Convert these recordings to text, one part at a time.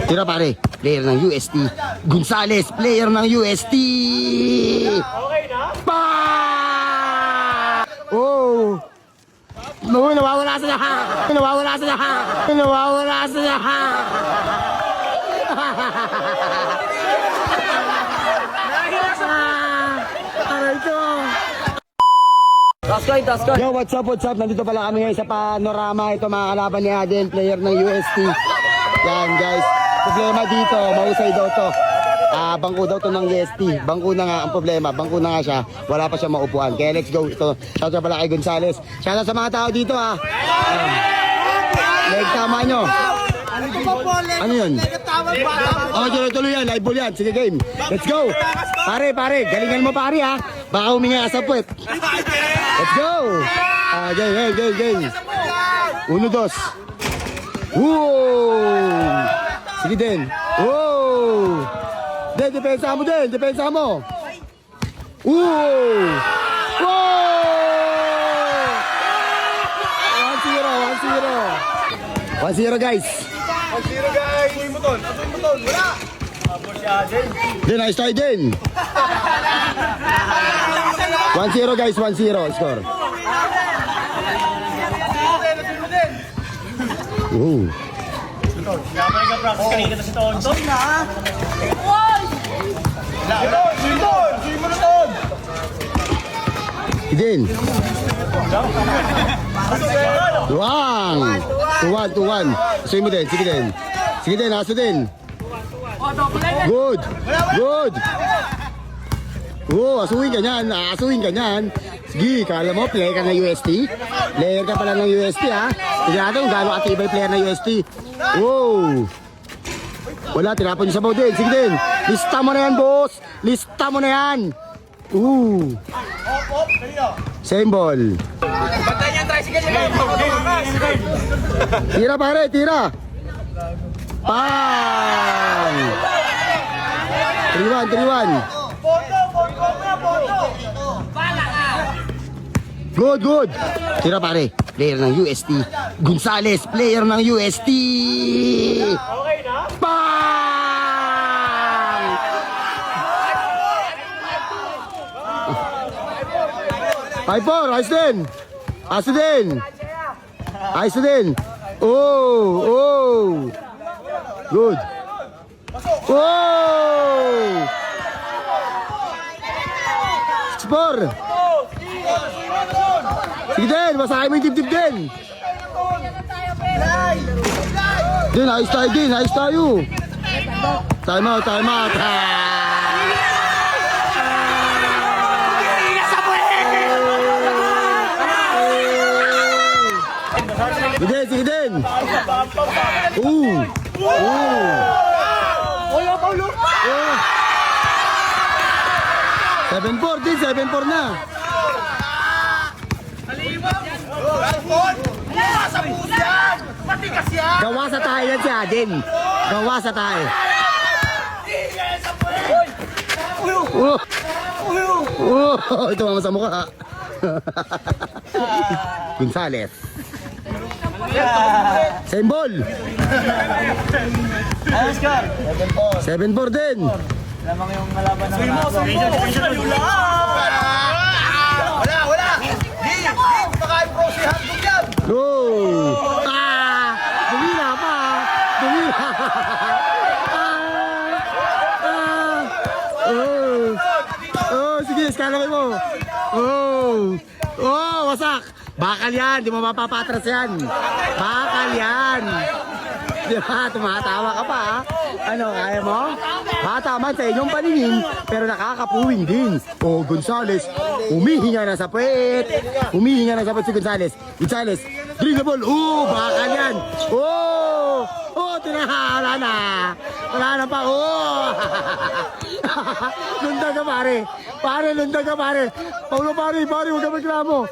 Tira pare, player ng UST. Gonzales, player ng UST. Okay na? Pa! Oh! No, nawawala sa lahat. Nawawala sa lahat. Nawawala sa lahat. Aray ko. Taskoy. Yo, what's up? Nandito pala kami ngayon sa panorama. Ito mga kalaban ni Adel, player ng UST. Yan guys, problema dito, mahusay daw to. Bangko daw to ng UST. Bangko na nga ang problema, bangko na nga siya. Wala pa siya maupuan. Kaya let's go. Ito, shout out pala kay Gonzales. Shout out sa mga tao dito leg tama nyo. Ano yun? Tuloy yan, live ball yan. Sige game. Let's go. Pare, galingan mo pare ha. Baka huminga ka sa puwet. Let's go. Game. 1-2. Woo! Sige din. Woo! Depensa mo din. Depensa mo. Woo! Woo! 1-0 guys. 1-0 guys. Asuin mo ton. Wala. Abo siya din. Then I start din. 1-0 guys, 1-0 score. Ooh. Dapat nag-practice kanina to si Tonton na. Asuin mo na ton. Din. 2-1. Asuin mo din, sige din. Aso din. Good. Asuin ka niyan. Sige, kala mo, player ka ng UST? Player ka pala ng UST, ha? Tignan natin kung gaano katibay player ng UST. Wow! Wala, tinapon yung sabaw din. Sige din. Lista mo na yan, boss. Same ball. Bantay niya ang tricycle niya. Tira pare, tira. Pang! 3-1. Good. Tira pare, player ng UST. Gonzales, player ng UST. Okay na? Pang! 5-4, ayos din. Oh. Good. Oh! 6-4. Sige din, masahin mo yung dibdib din. Din, ayos tayo. Time out. Sige din. Wala Paulo. 7-4 din, 7-4 na. Sa pusan! Matigas yan! Gawa sa tayo yan si Adin. Ito mama sa mukha. Gonzales. Same ball. 7-4 din. Lamang yung malaban ng mga. Wala! Di! Maka-pro si Handog yan! Go! Dumila pa! Sige, eskalawin mo! Wasak! Bakal yan! Di mo mapapatras yan! Bakal yan! Di ba? Tumatawa ka pa, ha? Ano, kaya mo? Bata man sa inyong paningin, pero nakakapuwing din. Gonzales, humihinga na sa puwet si Gonzales. Dribbable, bakal yan. Tinahala na. Wala na pa, Lundag ka pare. Paulo pare, huwag ka magreklamo.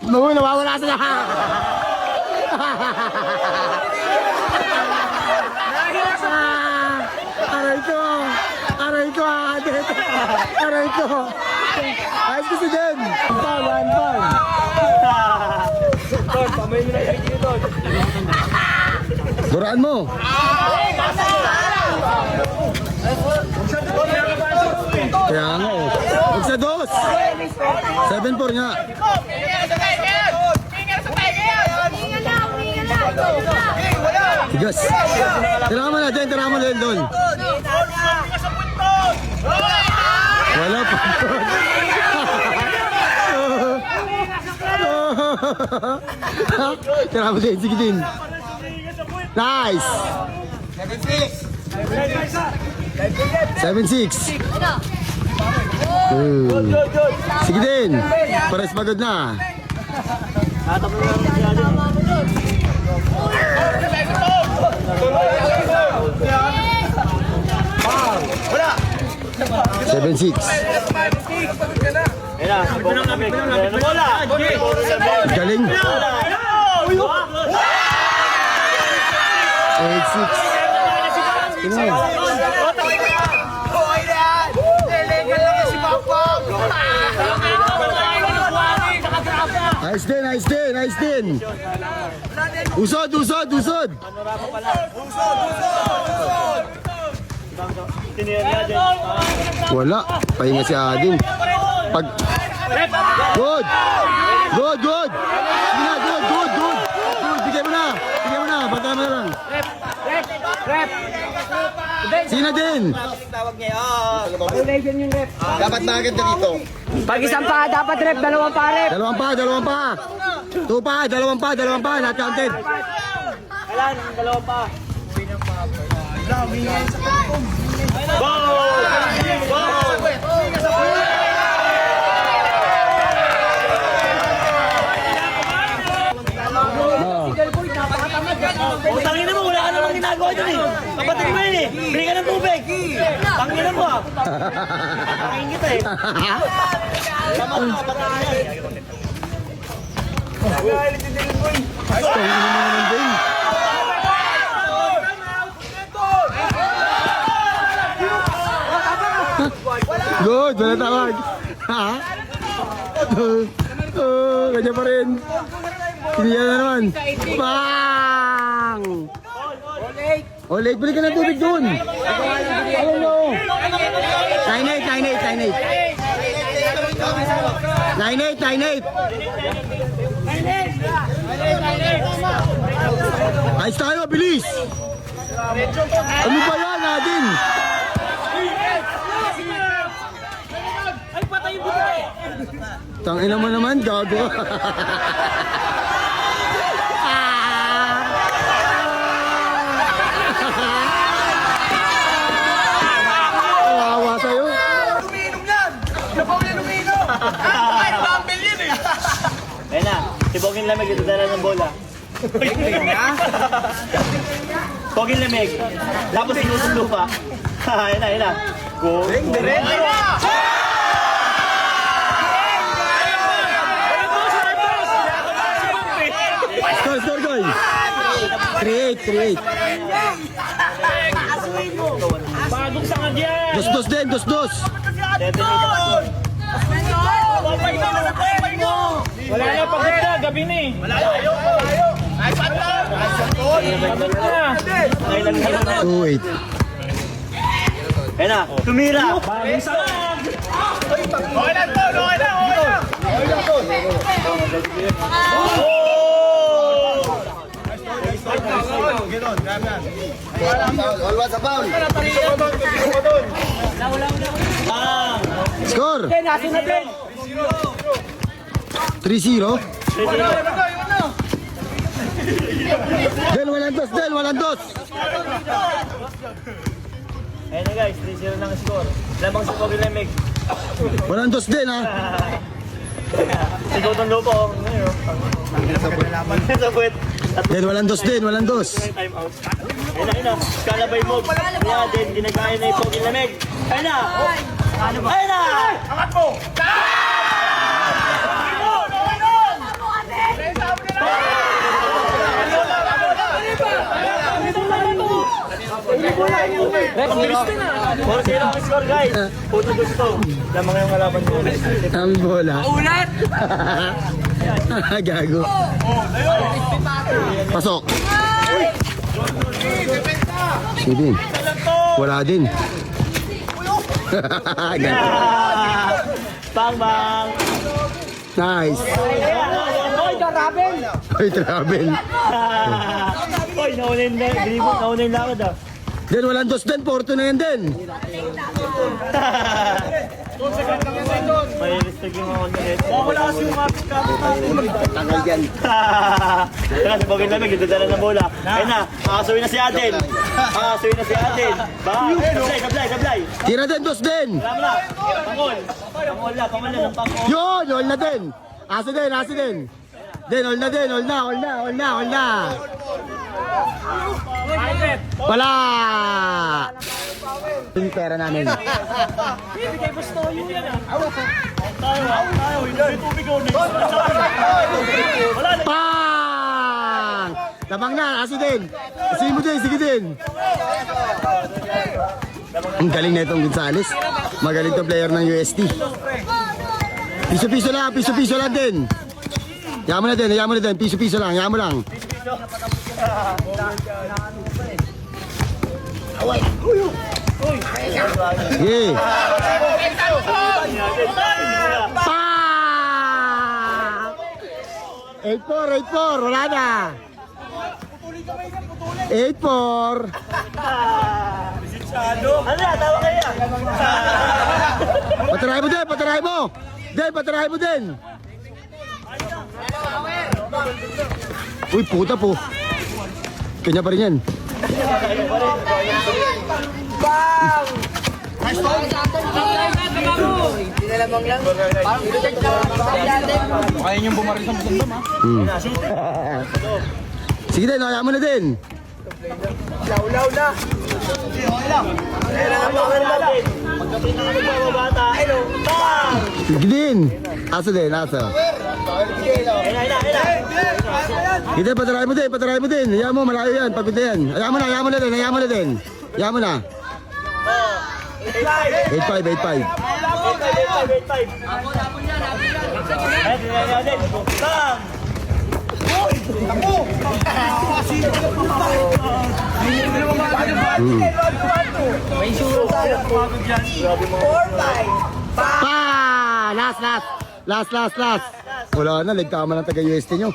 Nawawala sa lahat. Aray ko. Ayos kasi din. One ball. Ton, pamay mo na yung video, Ton. Duraan mo. Kaya nga oh. Huwag sa dos. 7-4 nga. Tigas. Tira mo na dyan, tira mo na doon. Wala pa. Tira mo din, sige din. Nice. 7-6. Sige din. Pares pagod na. Wala! 7-6. Galing. 8-6. Nice din, nice din, nice din. Usod, usod, usod. Wala. Pahinga si Ading. Pag... Good. Good, good. Sige na, good, good, good. Good, bigay mo na. Bigay mo na. Bata mo na lang. Sige na din. Dapat na agad na dito. Pag isang pa, dapat rep, dalawang pa rep. Dalawang pa, dalawang pa. Two pa, dalawang pa, dalawang pa. Not counted. Kailan, dalawang pa. Tangin mo, wala ka namang ginagawa dyan eh. Kapatid mo yun eh. Bili ka ng tubig. Tangin mo ah. Tangin kita eh. Good, wala tawag. Ha? Ganyan pa rin. Kiniya na naman. Bang! Oh, late. Bili ka ng tubig dun. Ayun no. 9-8, 9-8, 9-8. 9-8, 9-8. Ayos tayo, bilis. Ano ba yan, Adin? Tangina mo naman, gago. Kawawa sa'yo. Luminom yan! Siya pa ulit luminom! Kahit bumble yun eh! Ayun na, si Bogin Lamig ito dala ng bola. Bogin Lamig. Tapos sinusundo pa. Ayun na, ayun na. Go. Score, goal. 3-8. Bagong sangad yan. Dos din, dos. Wala na, pagod na, gabi na eh. Malayo! Nice shot lang! Nice shot goal! Pagod na. Kailan na na. 2-8. Ayun na, tumira. Bagong sangad. Okay lang to! Okay lang! Okay lang to! Ganon, ganyan. Alwa sa foul! Score! Nasa na din. 3-0. Del, walang dos. Ayun na guys, 3-0 na ang score. Lamang si Bogin Lamig. Walang dos din, ha? Sigaw ng lupo. Sa puwet. Del, walang dos din. Time out. Ayun na. Kalabay mo. Kaya din, ginagaya na yung Bogin Lamig. Ayun na. Ayun na. Angat mo! Kung sino ang score guys, puto gusto. Lamang yung kalaban ko. Ang bola. Ulat! Gago. Pasok. Sige. Wala din. Ganun. Bang, bang. Nice. Oy, karabel. Ay, travel. Oy, nauna yung lakad ah. Then walang dos din, Porto na yan din. May respect yung mga net. Wala kasi yung kapit Tagal yan. Tara, sa bagay lamig, dala ng bola. Ayun na, makakasuwi na si Aden. Makakasuwi na si Aden. Bang, sablay. Tira din, dos din. Alam mo na, pangol. Pangol na ng pangol. Yun, all na din. Asa din. Then, all na. Wala! Yung pera namin. Tayo, hindi tubig ako dito. Wala na. Pang! Tabang na, asa din. Sige din. Ang galing na itong Gonzales. Magaling to player ng UST. Piso-piso lang din. Yaman na din. Piso-piso lang, yaman lang. Sige. Pang! 8-4, wala na. 8-4. Ano na, tawa kaya? Patirahin mo din. Uy, puta po. Kanya pa rin yan. Kaya niyong bumaril sa musundam ha. Sige din, kaya mo na din. Laulaw na. Kailangan mo ka natin. Pagkapit na kami mga bata. Bang! Sige din. Asa din. Ayun na. Sige din, patirahin mo din. Hayaan mo, malayo yan. Pagpunta yan. Hayaan mo na din. 8-5. 8-5. Bang! Pa! Last. Wala na, ligtaman ng taga-UST nyo.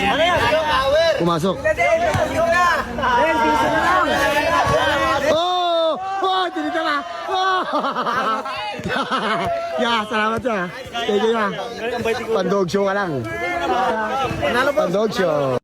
Ano yan? Pumasok. Oh! Tinita ka! Oh! Salamat siya. Thank you. Pandog show ka lang. Pandog show.